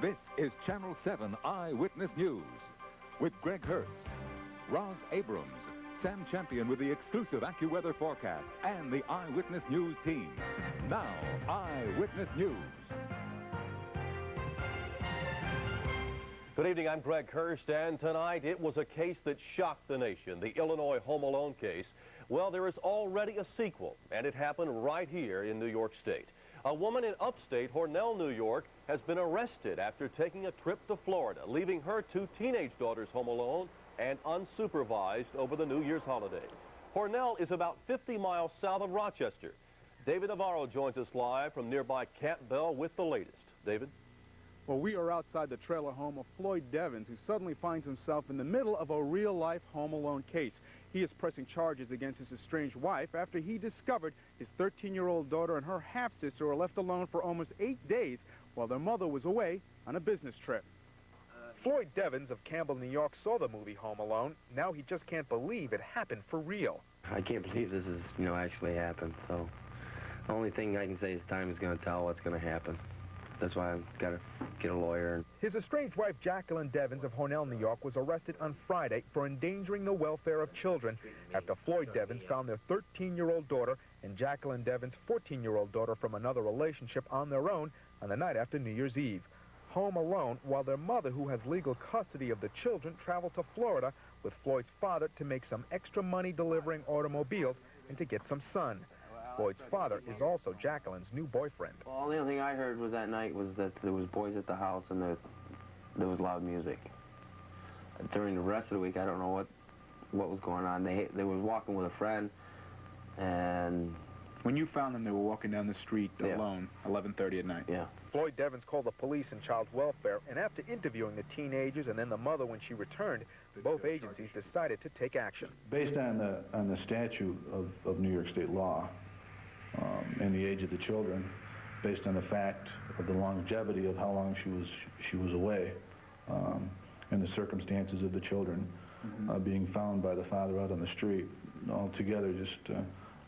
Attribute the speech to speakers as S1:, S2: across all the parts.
S1: This is Channel 7 Eyewitness News with Greg Hurst, Roz Abrams, Sam Champion with the exclusive AccuWeather forecast, and the Eyewitness News team. Now, Eyewitness News.
S2: Good evening, I'm Greg Hurst, and tonight it was a case that shocked the nation, the Illinois Home Alone case. Well, there is already a sequel, and it happened right here in New York State. A woman in upstate Hornell, New York, has been arrested after taking a trip to Florida, leaving her two teenage daughters home alone and unsupervised over the New Year's holiday. Hornell is about 50 miles south of Rochester. David Navarro joins us live from nearby Campbell with the latest. David?
S3: Well, we are outside the trailer home of Floyd Devins, who suddenly finds himself in the middle of a real-life Home Alone case. He is pressing charges against his estranged wife after he discovered his 13-year-old daughter and her half-sister were left alone for almost 8 days while their mother was away on a business trip. Floyd Devins of Campbell, New York, saw the movie Home Alone. Now he just can't believe it happened for real.
S4: I can't believe this is, actually happened. So the only thing I can say is time is going to tell what's going to happen. That's why I've got to get a lawyer.
S3: His estranged wife, Jacqueline Devins of Hornell, New York, was arrested on Friday for endangering the welfare of children after Floyd Devins found their 13-year-old daughter and Jacqueline Devins' 14-year-old daughter from another relationship on their own on the night after New Year's Eve. Home alone, while their mother, who has legal custody of the children, traveled to Florida with Floyd's father to make some extra money delivering automobiles and to get some sun. Floyd's father is also Jacqueline's new boyfriend.
S4: Well, the only thing I heard was that night was that there was boys at the house and there was loud music. During the rest of the week, I don't know what was going on. They were walking with a friend, and...
S3: When you found them, they were walking down the street alone, 11:30 at night.
S4: Yeah.
S3: Floyd Devins called the police and child welfare, and after interviewing the teenagers and then the mother when she returned, both agencies decided to take action.
S5: Based on the statute of New York State law, and the age of the children, based on the fact of the longevity of how long she was away, and the circumstances of the children being found by the father out on the street, altogether just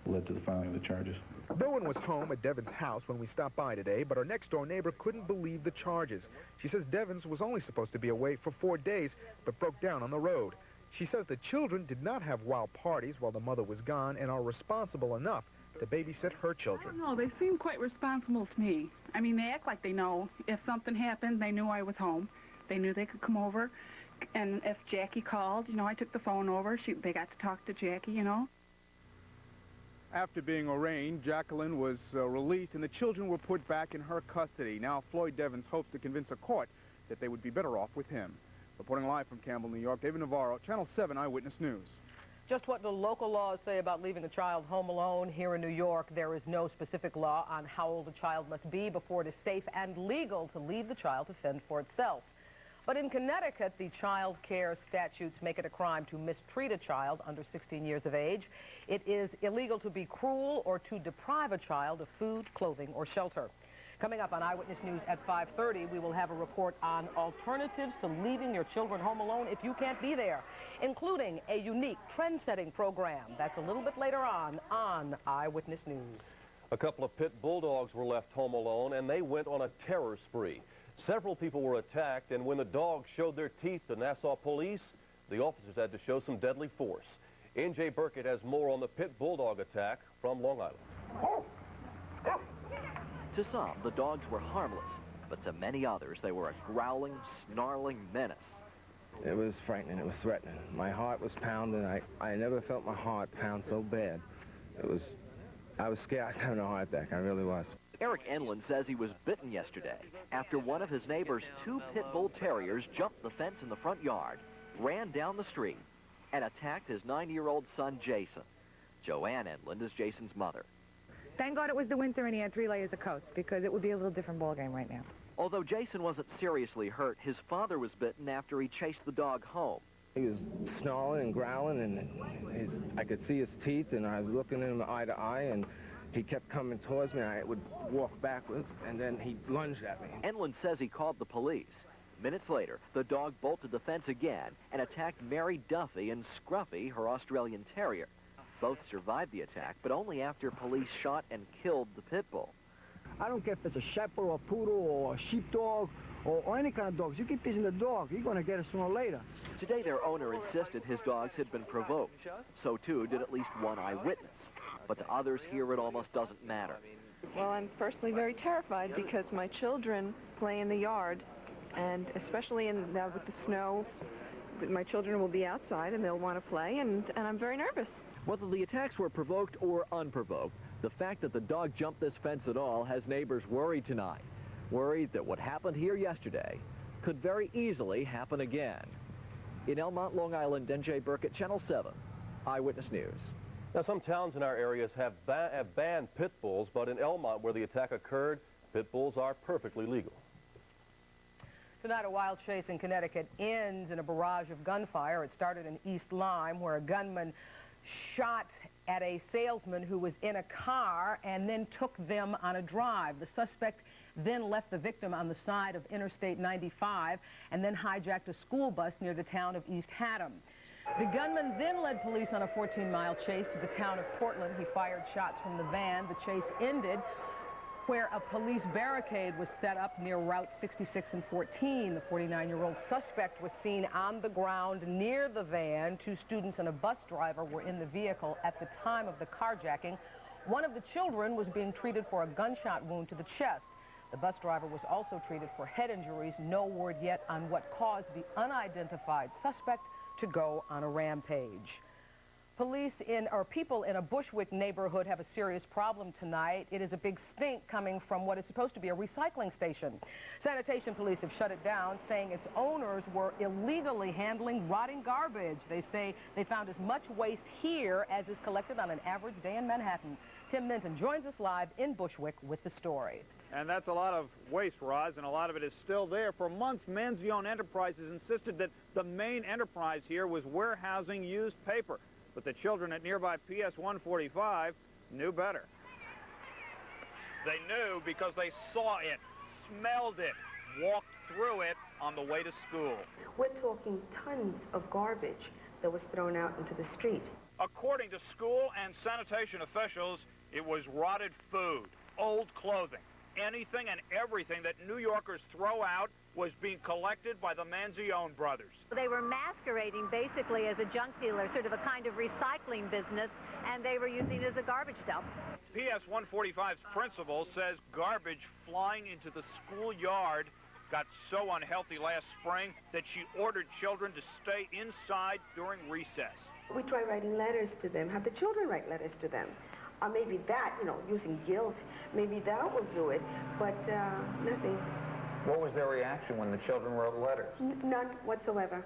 S5: led to the filing of the charges.
S3: No one was home at Devins' house when we stopped by today, but her next-door neighbor couldn't believe the charges. She says Devins was only supposed to be away for 4 days, but broke down on the road. She says the children did not have wild parties while the mother was gone and are responsible enough to babysit her children.
S6: No, they seem quite responsible to me. I mean, they act like they know. If something happened, they knew I was home. They knew they could come over. And if Jackie called, I took the phone over. They got to talk to Jackie, After being arraigned, Jacqueline was released and the children were put back in her custody. Now Floyd Devins hopes to convince a court that they would be better off with him. Reporting live from Campbell, New York, David Navarro, Channel 7 Eyewitness News.
S7: Just what do local laws say about leaving a child home alone? Here in New York, there is no specific law on how old a child must be before it is safe and legal to leave the child to fend for itself. But in Connecticut, the child care statutes make it a crime to mistreat a child under 16 years of age. It is illegal to be cruel or to deprive a child of food, clothing, or shelter. Coming up on Eyewitness News at 5:30, we will have a report on alternatives to leaving your children home alone if you can't be there, including a unique trend-setting program. That's a little bit later on Eyewitness News.
S2: A couple of pit bulldogs were left home alone, and they went on a terror spree. Several people were attacked, and when the dogs showed their teeth to Nassau police, the officers had to show some deadly force. N.J. Burkett has more on the pit bulldog attack from Long Island.
S8: To some, the dogs were harmless, but to many others, they were a growling, snarling menace.
S4: It was frightening. It was threatening. My heart was pounding. I never felt my heart pound so bad. I was scared I was having a heart attack. I really was.
S8: Eric Enlund says he was bitten yesterday after one of his neighbor's two pit bull terriers jumped the fence in the front yard, ran down the street, and attacked his 9-year-old son, Jason. Joanne Enlund is Jason's mother.
S9: Thank God it was the winter and he had 3 layers of coats, because it would be a little different ballgame right now.
S8: Although Jason wasn't seriously hurt, his father was bitten after he chased the dog home.
S4: He was snarling and growling, and I could see his teeth, and I was looking at him eye to eye, and he kept coming towards me. I would walk backwards, and then he lunged at me.
S8: Enlund says he called the police. Minutes later, the dog bolted the fence again and attacked Mary Duffy and Scruffy, her Australian Terrier. Both survived the attack, but only after police shot and killed the pit bull.
S10: I don't care if it's a shepherd or a poodle or a sheepdog or any kind of dogs. You keep teasing the dog, you're going to get it sooner or later.
S8: Today, their owner insisted his dogs had been provoked. So, too, did at least one eyewitness. But to others here, it almost doesn't matter.
S11: Well, I'm personally very terrified because my children play in the yard, and especially with the snow, my children will be outside and they'll want to play, and I'm very nervous.
S8: Whether the attacks were provoked or unprovoked, the fact that the dog jumped this fence at all has neighbors worried tonight. Worried that what happened here yesterday could very easily happen again. In Elmont, Long Island, NJ Burkett, Channel 7, Eyewitness News.
S2: Now, some towns in our areas have banned pit bulls, but in Elmont, where the attack occurred, pit bulls are perfectly legal.
S7: Tonight, a wild chase in Connecticut ends in a barrage of gunfire. It started in East Lyme, where a gunman shot at a salesman who was in a car and then took them on a drive. The suspect then left the victim on the side of Interstate 95 and then hijacked a school bus near the town of East Haddam. The gunman then led police on a 14-mile chase to the town of Portland. He fired shots from the van. The chase ended where a police barricade was set up near Route 66 and 14. The 49-year-old suspect was seen on the ground near the van. Two students and a bus driver were in the vehicle at the time of the carjacking. One of the children was being treated for a gunshot wound to the chest. The bus driver was also treated for head injuries. No word yet on what caused the unidentified suspect to go on a rampage. People in a Bushwick neighborhood have a serious problem tonight. It is a big stink coming from what is supposed to be a recycling station. Sanitation police have shut it down, saying its owners were illegally handling rotting garbage. They say they found as much waste here as is collected on an average day in Manhattan. Tim Minton joins us live in Bushwick with the story.
S6: And that's a lot of waste, Roz, and a lot of it is still there. For months, Manzione Enterprises insisted that the main enterprise here was warehousing used paper. But the children at nearby PS 145 knew better. They knew because they saw it, smelled it, walked through it on the way to school.
S12: We're talking tons of garbage that was thrown out into the street.
S6: According to school and sanitation officials, it was rotted food, old clothing. Anything and everything that New Yorkers throw out was being collected by the Manzione brothers.
S13: They were masquerading basically as a junk dealer, sort of a kind of recycling business, and they were using it as a garbage dump.
S6: PS 145's principal says garbage flying into the schoolyard got so unhealthy last spring that she ordered children to stay inside during recess.
S12: We try writing letters to them, have the children write letters to them. Maybe that, using guilt, maybe that will do it, but nothing.
S14: What was their reaction when the children wrote letters?
S12: None whatsoever.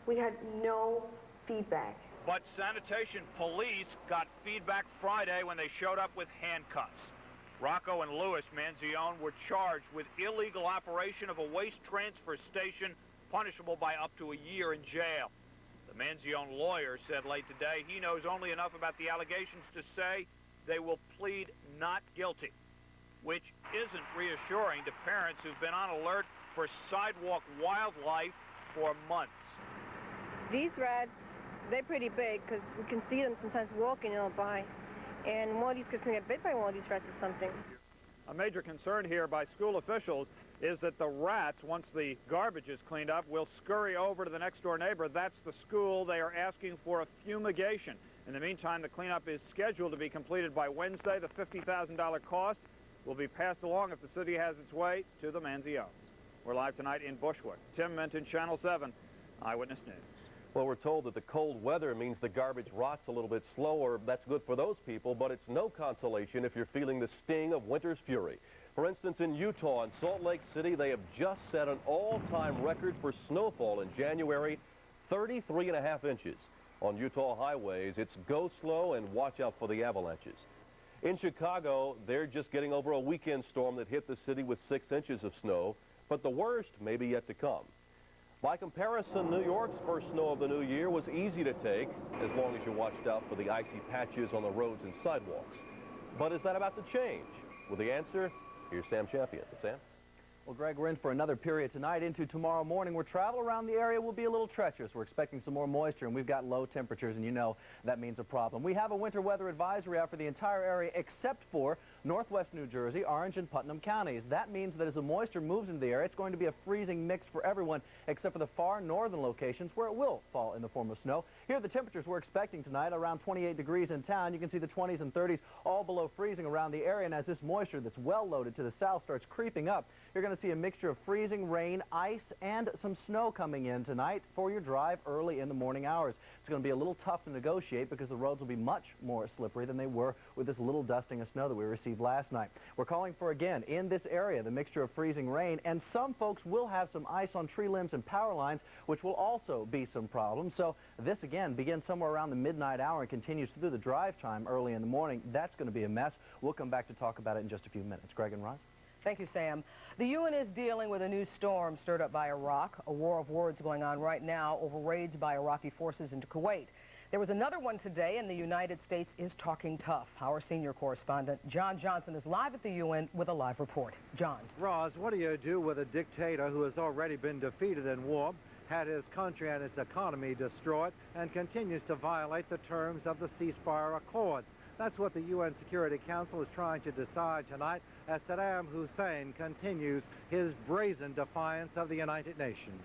S12: We had no feedback.
S6: But sanitation police got feedback Friday when they showed up with handcuffs. Rocco and Louis Manzione were charged with illegal operation of a waste transfer station, punishable by up to a year in jail. The Manzione lawyer said late today he knows only enough about the allegations to say they will plead not guilty, which isn't reassuring to parents who've been on alert for sidewalk wildlife for months.
S15: These rats, they're pretty big because we can see them sometimes walking by. And one of these kids can get bit by one of these rats or something.
S6: A major concern here by school officials is that the rats, once the garbage is cleaned up, will scurry over to the next door neighbor. That's the school. They are asking for a fumigation. In the meantime, the cleanup is scheduled to be completed by Wednesday. The $50,000 cost will be passed along if the city has its way to the Manziones. We're live tonight in Bushwick. Tim Minton, Channel 7, Eyewitness News.
S2: Well, we're told that the cold weather means the garbage rots a little bit slower. That's good for those people, but it's no consolation if you're feeling the sting of winter's fury. For instance, in Utah and Salt Lake City, they have just set an all-time record for snowfall in January, 33.5 inches. On Utah highways, it's go slow and watch out for the avalanches. In Chicago, they're just getting over a weekend storm that hit the city with 6 inches of snow, but the worst may be yet to come. By comparison, New York's first snow of the new year was easy to take, as long as you watched out for the icy patches on the roads and sidewalks. But is that about to change? Well, the answer, here's Sam Champion. Sam?
S16: Well, Greg, we're in for another period tonight into tomorrow morning where travel around the area will be a little treacherous. We're expecting some more moisture, and we've got low temperatures, and you know that means a problem. We have a winter weather advisory out for the entire area except for northwest New Jersey, Orange, and Putnam counties. That means that as the moisture moves into the area, it's going to be a freezing mix for everyone except for the far northern locations where it will fall in the form of snow. Here are the temperatures we're expecting tonight, around 28 degrees in town. You can see the 20s and 30s all below freezing around the area, and as this moisture that's well loaded to the south starts creeping up, you're going to see a mixture of freezing, rain, ice, and some snow coming in tonight for your drive early in the morning hours. It's going to be a little tough to negotiate because the roads will be much more slippery than they were with this little dusting of snow that we received last night. We're calling for, again, in this area, the mixture of freezing rain, and some folks will have some ice on tree limbs and power lines, which will also be some problems. So this, again, begins somewhere around the midnight hour and continues through the drive time early in the morning. That's going to be a mess. We'll come back to talk about it in just a few minutes. Greg and Roz?
S7: Thank you, Sam. The UN is dealing with a new storm stirred up by Iraq, a war of words going on right now over raids by Iraqi forces into Kuwait. There was another one today, and the United States is talking tough. Our senior correspondent, John Johnson, is live at the UN with a live report. John.
S17: Roz, what do you do with a dictator who has already been defeated in war, had his country and its economy destroyed, and continues to violate the terms of the ceasefire accords? That's what the UN Security Council is trying to decide tonight as Saddam Hussein continues his brazen defiance of the United Nations.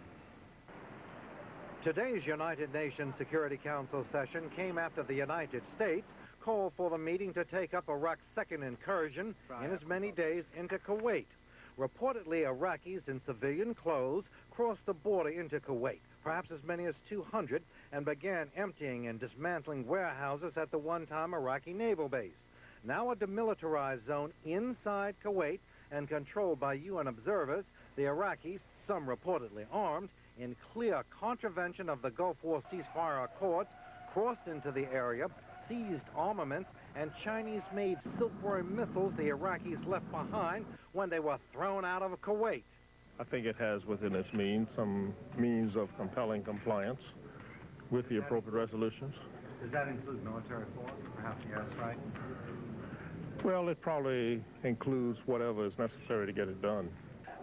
S17: Today's United Nations Security Council session came after the United States called for the meeting to take up Iraq's second incursion in as many days into Kuwait. Reportedly, Iraqis in civilian clothes crossed the border into Kuwait, perhaps as many as 200, and began emptying and dismantling warehouses at the one-time Iraqi naval base. Now a demilitarized zone inside Kuwait and controlled by UN observers, the Iraqis, some reportedly armed, in clear contravention of the Gulf War ceasefire accords, crossed into the area, seized armaments and Chinese-made silkworm missiles the Iraqis left behind when they were thrown out of Kuwait.
S18: I think it has within its means some means of compelling compliance with the appropriate resolutions.
S17: Does that include military force, perhaps the airstrike?
S18: Well, it probably includes whatever is necessary to get it done.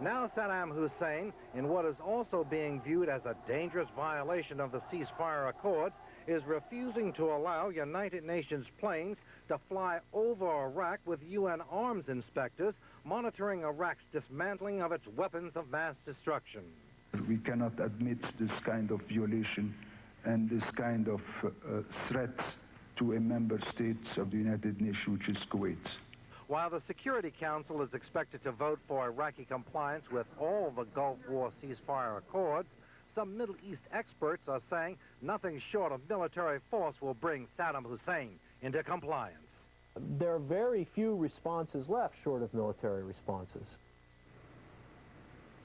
S17: Now Saddam Hussein, in what is also being viewed as a dangerous violation of the ceasefire accords, is refusing to allow United Nations planes to fly over Iraq with UN arms inspectors monitoring Iraq's dismantling of its weapons of mass destruction.
S19: We cannot admit this kind of violation and this kind of threats to a member state of the United Nations, which is Kuwait.
S17: While the Security Council is expected to vote for Iraqi compliance with all the Gulf War ceasefire accords, some Middle East experts are saying nothing short of military force will bring Saddam Hussein into compliance.
S20: There are very few responses left short of military responses.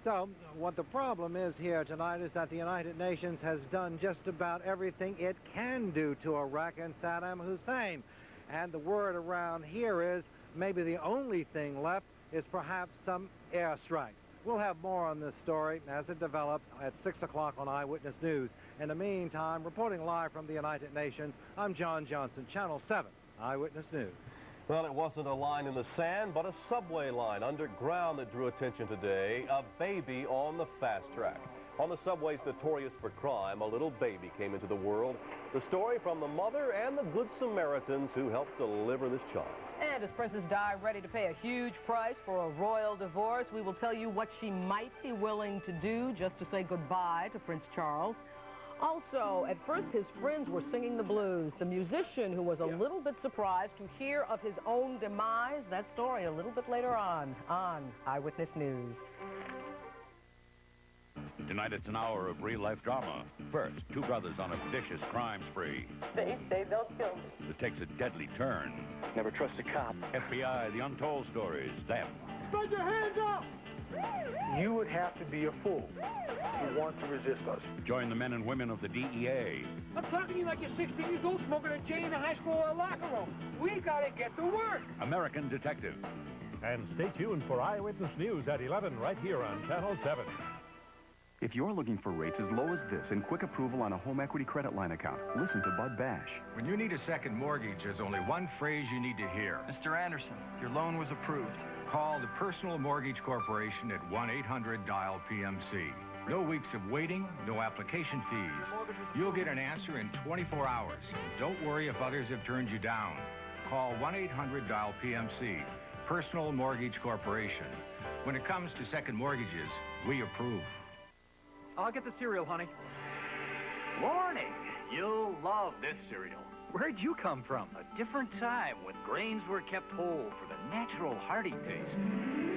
S17: So, what the problem is here tonight is that the United Nations has done just about everything it can do to Iraq and Saddam Hussein. And the word around here is maybe the only thing left is perhaps some airstrikes. We'll have more on this story as it develops at 6 o'clock on Eyewitness News. In the meantime, reporting live from the United Nations, I'm John Johnson, Channel 7, Eyewitness News.
S2: Well, it wasn't a line in the sand, but a subway line underground that drew attention today. A baby on the fast track. On the subways notorious for crime, a little baby came into the world. The story from the mother and the Good Samaritans who helped deliver this child.
S7: And as Princess Di ready to pay a huge price for a royal divorce, we will tell you what she might be willing to do just to say goodbye to Prince Charles. Also, at first his friends were singing the blues. The musician who was a little bit surprised to hear of his own demise, that story a little bit later on Eyewitness News.
S21: Tonight it's an hour of real-life drama. First, two brothers on a vicious crime spree.
S22: They don't kill me.
S21: It takes a deadly turn.
S22: Never trust a cop.
S21: FBI, the untold stories, then.
S22: Put your hands up!
S23: You would have to be a fool to want to resist us.
S21: Join the men and women of the DEA.
S22: I'm talking to you like you're 16 years old smoking a J in a high school locker room. We gotta get to work.
S21: American Detective.
S24: And stay tuned for Eyewitness News at 11 right here on Channel 7.
S25: If you're looking for rates as low as this and quick approval on a home equity credit line account, listen to Bud Bash.
S26: When you need a second mortgage, there's only one phrase you need to hear.
S27: Mr. Anderson, your loan was approved.
S26: Call the Personal Mortgage Corporation at 1-800-DIAL-PMC. No weeks of waiting, no application fees. You'll get an answer in 24 hours. Don't worry if others have turned you down. Call 1-800-DIAL-PMC. Personal Mortgage Corporation. When it comes to second mortgages, we approve.
S27: I'll get the cereal, honey.
S1: Morning. You'll love this cereal.
S27: Where'd you come from?
S1: A different time when grains were kept whole for the natural hearty taste.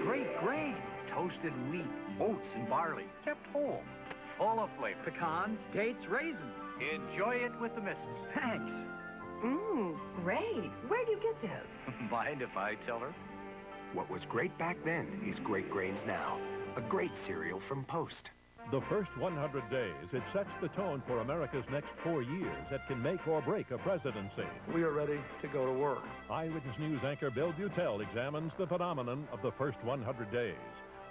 S1: Great grains, toasted wheat, oats, and barley, kept whole. Full of flavor.
S27: Pecans, dates, raisins.
S1: Enjoy it with the missus.
S27: Thanks.
S3: Great. Where'd you get this?
S1: Mind if I tell her?
S4: What was great back then is great grains now. A great cereal from Post.
S24: The first 100 days, it sets the tone for America's next 4 years that can make or break a presidency.
S23: We are ready to go to work.
S24: Eyewitness News anchor Bill Butel examines the phenomenon of the first 100 days.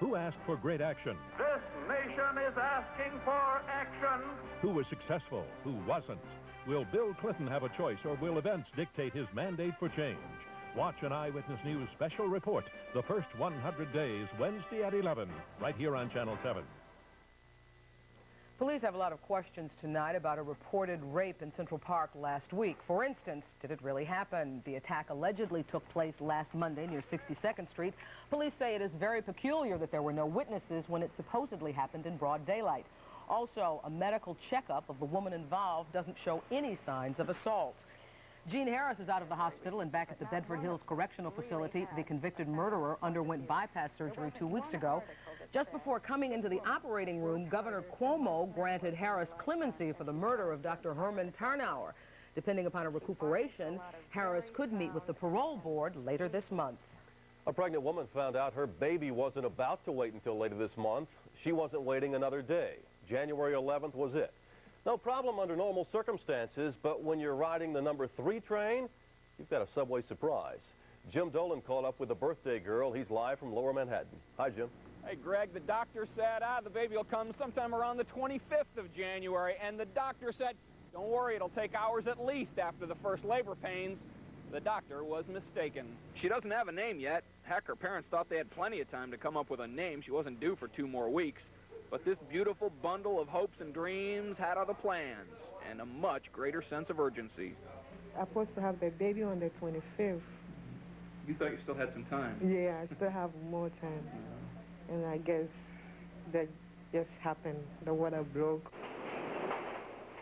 S24: Who asked for great action?
S5: This nation is asking for action.
S24: Who was successful? Who wasn't? Will Bill Clinton have a choice, or will events dictate his mandate for change? Watch an Eyewitness News special report, The First 100 Days, Wednesday at 11, right here on Channel 7.
S7: Police have a lot of questions tonight about a reported rape in Central Park last week. For instance, did it really happen? The attack allegedly took place last Monday near 62nd Street. Police say it is very peculiar that there were no witnesses when it supposedly happened in broad daylight. Also, a medical checkup of the woman involved doesn't show any signs of assault. Gene Harris is out of the hospital and back at the Bedford Hills Correctional Facility. The convicted murderer underwent bypass surgery 2 weeks ago. Just before coming into the operating room, Governor Cuomo granted Harris clemency for the murder of Dr. Herman Tarnauer. Depending upon a recuperation, Harris could meet with the parole board later this month.
S2: A pregnant woman found out her baby wasn't about to wait until later this month. She wasn't waiting another day. January 11th was it. No problem under normal circumstances, but when you're riding the number 3 train, you've got a subway surprise. Jim Dolan called up with the birthday girl. He's live from Lower Manhattan. Hi, Jim.
S9: Hey, Greg, the doctor said, the baby will come sometime around the 25th of January, and the doctor said, don't worry, it'll take hours at least after the first labor pains. The doctor was mistaken.
S10: She doesn't have a name yet. Heck, her parents thought they had plenty of time to come up with a name. She wasn't due for 2 more weeks. But this beautiful bundle of hopes and dreams had other plans and a much greater sense of urgency.
S11: I'm supposed to have the baby on the 25th.
S10: You thought you still had some time?
S11: Yeah, I still have more time. And I guess that just happened. The water broke.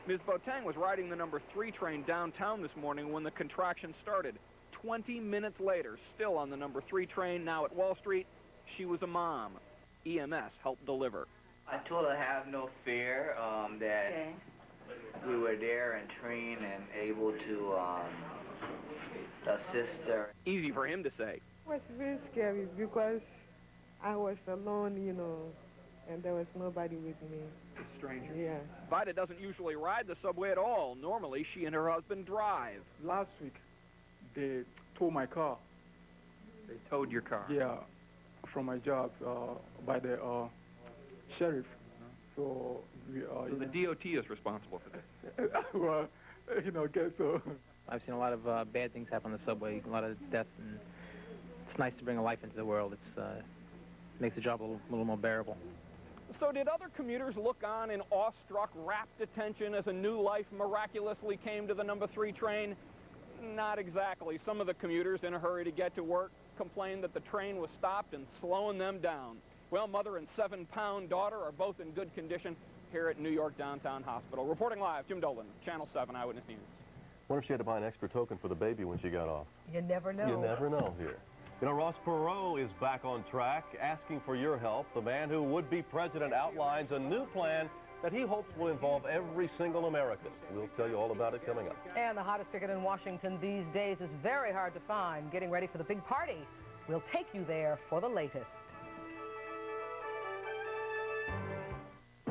S10: Ms. Boateng was riding the number 3 train downtown this morning when the contraction started. 20 minutes later, still on the number 3 train, now at Wall Street, she was a mom. EMS helped deliver.
S28: I told her have no fear, that we were there and trained and able to assist her.
S10: Easy for him to say.
S11: It was very scary because I was alone, you know, and there was nobody with me.
S10: A stranger.
S11: Yeah.
S10: Vida doesn't usually ride the subway at all. Normally, she and her husband drive.
S23: Last week, they towed my car.
S10: They towed your car?
S23: Yeah, from my job by the sheriff. So we are.
S10: So the DOT is responsible for this.
S23: Well, you know, guess so.
S29: I've seen a lot of bad things happen on the subway, a lot of death, and it's nice to bring a life into the world. It's makes the job a little more bearable.
S10: So did other commuters look on in awestruck, rapt attention as a new life miraculously came to the number 3 train? Not exactly. Some of the commuters in a hurry to get to work complained that the train was stopped and slowing them down. Well, mother and 7-pound daughter are both in good condition here at New York Downtown Hospital. Reporting live, Jim Dolan, Channel 7 Eyewitness News.
S2: Wonder if she had to buy an extra token for the baby when she got off.
S7: You never know.
S2: You never know here. You know, Ross Perot is back on track, asking for your help. The man who would be president outlines a new plan that he hopes will involve every single American. We'll tell you all about it coming up.
S7: And the hottest ticket in Washington these days is very hard to find. Getting ready for the big party. We'll take you there for the latest.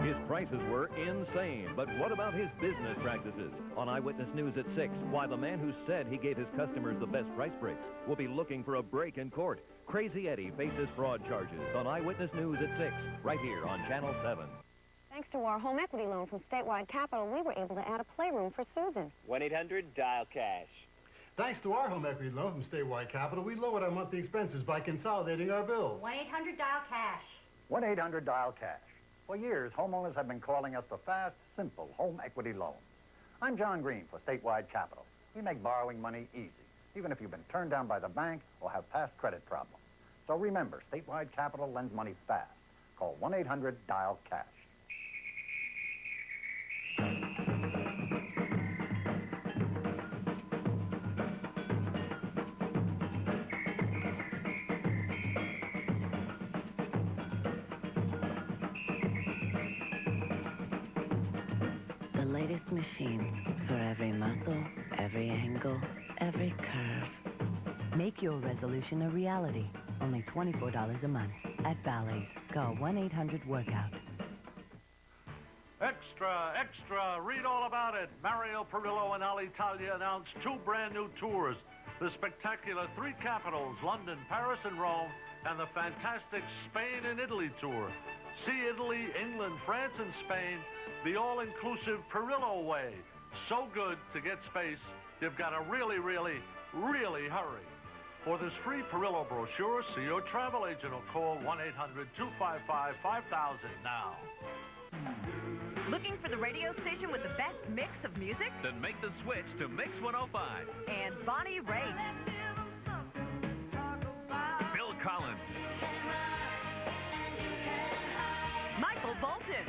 S21: His prices were insane, but what about his business practices? On Eyewitness News at 6, why the man who said he gave his customers the best price breaks will be looking for a break in court. Crazy Eddie faces fraud charges on Eyewitness News at 6, right here on Channel 7.
S30: Thanks to our home equity loan from Statewide Capital, we were able to add a playroom for Susan.
S31: 1-800-DIAL-CASH.
S32: Thanks to our home equity loan from Statewide Capital, we lowered our monthly expenses by consolidating our bills.
S30: 1-800-DIAL-CASH.
S33: 1-800-DIAL-CASH. For years, homeowners have been calling us for fast, simple home equity loans. I'm John Green for Statewide Capital. We make borrowing money easy. even if you've been turned down by the bank or have past credit problems. So remember, Statewide Capital lends money fast. Call 1-800-DIAL-CASH.
S6: The latest machines for every muscle, every angle, every curve. Make your resolution a reality. Only $24 a month at Bally's. Call 1-800-WORKOUT.
S8: Extra, extra, read all about it. Mario Perillo and Alitalia announced 2 brand new tours. The spectacular 3 capitals, London, Paris, and Rome, and the fantastic Spain and Italy tour. See Italy, England, France, and Spain, the all-inclusive Perillo way. So good to get space, you've got to really, really, really hurry. For this free Perillo brochure, see your travel agent or call 1-800-255-5000 now.
S12: Looking for the radio station with the best mix of music?
S21: Then make the switch to Mix 105.
S12: And Bonnie Raitt.
S21: Phil Collins.
S12: Michael Bolton.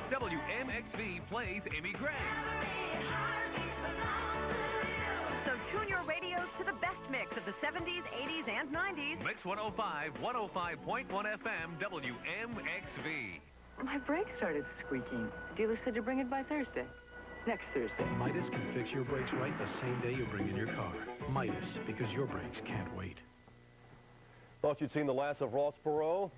S21: WMXV plays Amy Gray.
S12: So tune your radios to the best mix of the 70s, 80s, and 90s.
S21: Mix 105, 105.1 FM, WMXV.
S13: My brakes started squeaking. Dealer said to bring it by Thursday. Next Thursday.
S14: Midas can fix your brakes right the same day you bring in your car. Midas, because your brakes can't wait.
S2: Thought you'd seen the last of Ross Perot?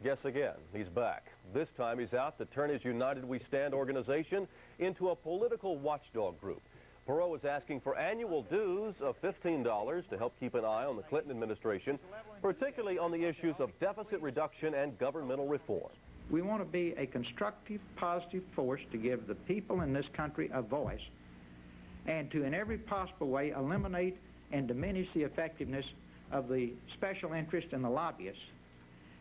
S2: Guess again, he's back. This time he's out to turn his United We Stand organization into a political watchdog group. Perot is asking for annual dues of $15 to help keep an eye on the Clinton administration, particularly on the issues of deficit reduction and governmental reform.
S15: We want to be a constructive, positive force to give the people in this country a voice and to, in every possible way, eliminate and diminish the effectiveness of the special interest and the lobbyists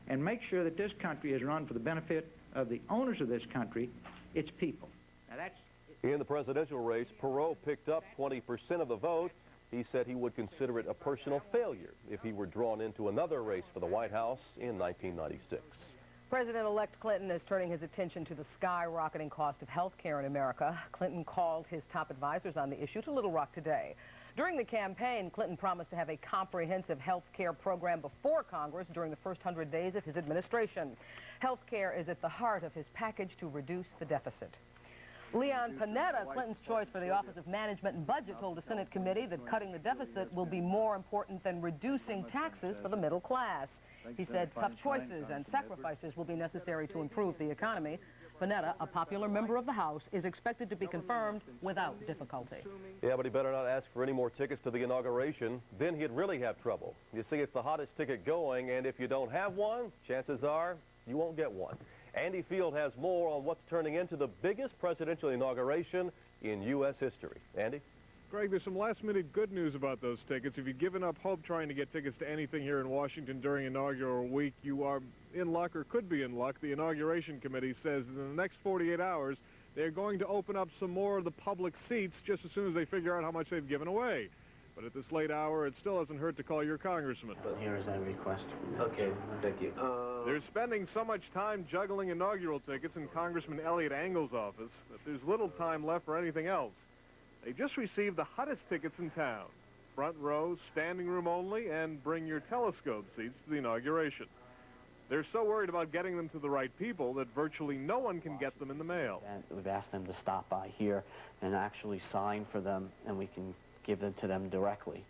S15: and make sure that this country is run for the benefit of the owners of this country, its people. Now that's...
S2: In the presidential race, Perot picked up 20% of the vote. He said he would consider it a personal failure if he were drawn into another race for the White House in 1996.
S7: President-elect Clinton is turning his attention to the skyrocketing cost of health care in America. Clinton called his top advisors on the issue to Little Rock today. During the campaign, Clinton promised to have a comprehensive health care program before Congress during the first 100 days of his administration. Health care is at the heart of his package to reduce the deficit. Leon Panetta, Clinton's choice for the Office of Management and Budget, told a Senate committee that cutting the deficit will be more important than reducing taxes for the middle class. He said tough choices and sacrifices will be necessary to improve the economy. Panetta, a popular member of the House, is expected to be confirmed without difficulty.
S2: Yeah, but he better not ask for any more tickets to the inauguration. Then he'd really have trouble. You see, it's the hottest ticket going, and if you don't have one, chances are you won't get one. Andy Field has more on what's turning into the biggest presidential inauguration in U.S. history. Andy?
S16: Greg, there's some last-minute good news about those tickets. If you've given up hope trying to get tickets to anything here in Washington during inaugural week, you are in luck or could be in luck. The Inauguration Committee says that in the next 48 hours, they're going to open up some more of the public seats just as soon as they figure out how much they've given away. But at this late hour, it still hasn't hurt to call your congressman.
S29: Here is that request.
S16: Okay, thank you. They're spending so much time juggling inaugural tickets in Congressman Elliot Engel's office that there's little time left for anything else. They just received the hottest tickets in town. Front row, standing room only, and bring your telescope seats to the inauguration. They're so worried about getting them to the right people that virtually no one can get them in the mail.
S29: And we've asked them to stop by here and actually sign for them, and we can give them to them directly.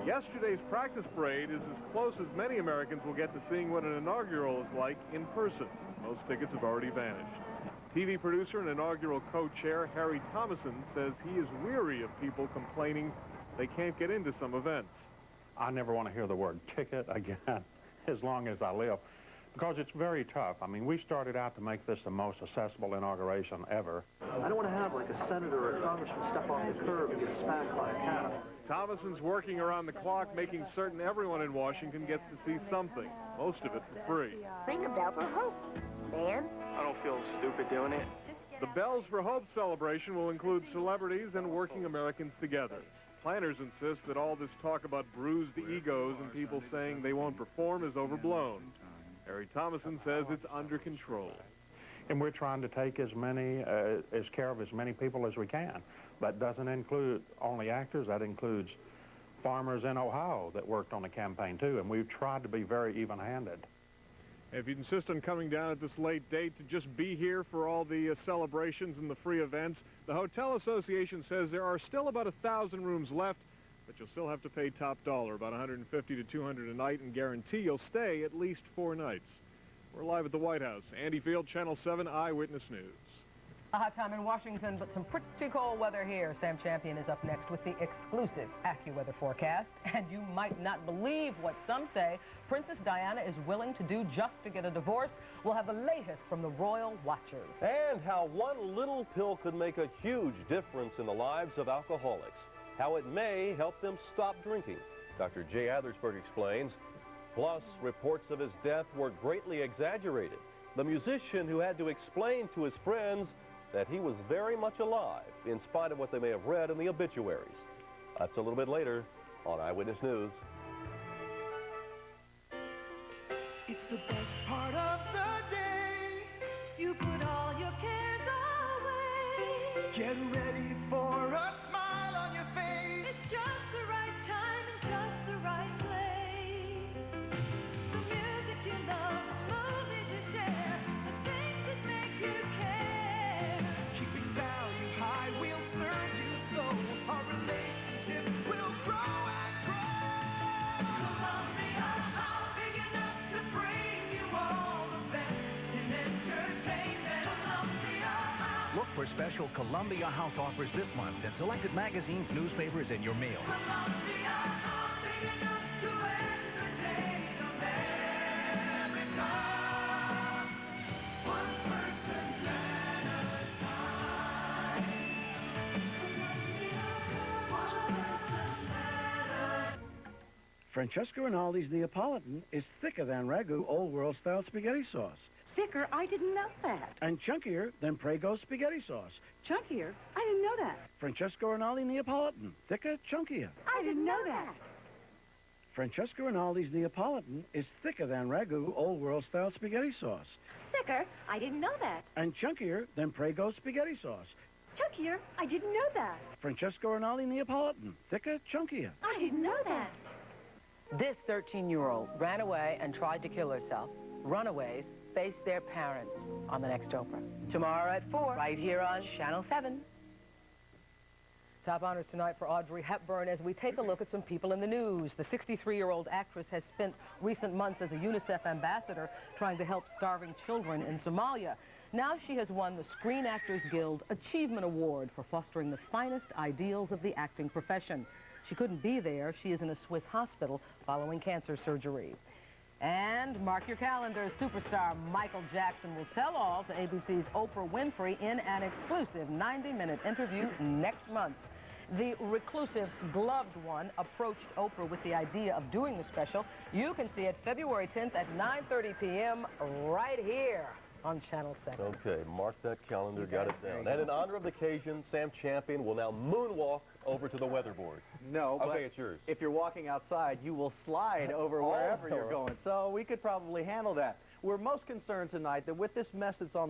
S16: Yesterday's practice parade is as close as many Americans will get to seeing what an inaugural is like in person. Most tickets have already vanished. TV producer and inaugural co-chair Harry Thomason says he is weary of people complaining they can't get into some events.
S17: I never want to hear the word ticket again as long as I live, because it's very tough. I mean, we started out to make this the most accessible inauguration ever.
S18: I don't want to have like a senator or a congressman step off the curb and get smacked by a cat.
S16: Thomason's working around the clock, making certain everyone in Washington gets to see something, most of it for free.
S19: Ring a bell for hope, man.
S20: I don't feel stupid doing it.
S16: The Bells for Hope celebration will include celebrities and working Americans together. Planners insist that all this talk about bruised egos and people saying they won't perform is overblown. Harry Thomason says it's under control.
S17: And we're trying to take as care of as many people as we can. That doesn't include only actors. That includes farmers in Ohio that worked on the campaign too, and we've tried to be very even-handed.
S16: If you insist on coming down at this late date to just be here for all the celebrations and the free events, the Hotel Association says there are still about 1,000 rooms left, but you'll still have to pay top dollar, about $150 to $200 a night, and guarantee you'll stay at least 4 nights. We're live at the White House. Andy Field, Channel 7 Eyewitness News.
S7: A hot time in Washington, but some pretty cold weather here. Sam Champion is up next with the exclusive AccuWeather forecast. And you might not believe what some say Princess Diana is willing to do just to get a divorce. We'll have the latest from the Royal Watchers.
S2: And how one little pill could make a huge difference in the lives of alcoholics. How it may help them stop drinking. Dr. Jay Athersberg explains. Plus, reports of his death were greatly exaggerated. The musician who had to explain to his friends that he was very much alive, in spite of what they may have read in the obituaries. That's a little bit later on Eyewitness News.
S1: It's the best part of the day. You put all your cares away. Get ready for a smile on your face. It's just the right time and just the right place. The music you love, the movies you share, the things that make you care. Keeping value high will serve you so. Our relationship will grow and grow. Columbia House, big enough to bring you all the best in entertainment. Columbia House.
S3: Look for special Columbia House offers this month in selected magazines, newspapers, and your mail.
S1: Columbia House, big enough to entertain America. One person at a time. One person at a
S4: Francesca Rinaldi's Neapolitan is thicker than Ragu Old World Style spaghetti sauce.
S5: Thicker? I didn't know that.
S4: And chunkier than Prego spaghetti sauce.
S5: Chunkier? I didn't know that.
S4: Francesca Rinaldi Neapolitan. Thicker, chunkier.
S5: I didn't know that.
S4: Francesca Rinaldi's Neapolitan is thicker than Ragu Old World Style spaghetti sauce.
S5: Thicker? I didn't know that.
S4: And chunkier than Prego spaghetti sauce.
S5: Chunkier? I didn't know that.
S4: Francesca Rinaldi Neapolitan. Thicker, chunkier.
S5: I didn't know that.
S9: This 13-year-old ran away and tried to kill herself. Runaways face their parents on the next Oprah. Tomorrow at 4, right here on Channel 7.
S7: Top honors tonight for Audrey Hepburn as we take a look at some people in the news. The 63-year-old actress has spent recent months as a UNICEF ambassador trying to help starving children in Somalia. Now she has won the Screen Actors Guild Achievement Award for fostering the finest ideals of the acting profession. She couldn't be there. She is in a Swiss hospital following cancer surgery. And mark your calendars, superstar Michael Jackson will tell all to ABC's Oprah Winfrey in an exclusive 90-minute interview next month. The reclusive, gloved one approached Oprah with the idea of doing the special. You can see it February 10th at 9:30 p.m. right here on Channel 7.
S2: Okay, mark that calendar, got it down. And in honor of the occasion, Sam Champion will now moonwalk over to the weatherboard.
S19: No, but
S2: okay, it's yours.
S19: If you're walking outside, you will slide over wherever you're going. So we could probably handle that. We're most concerned tonight that with this mess that's on the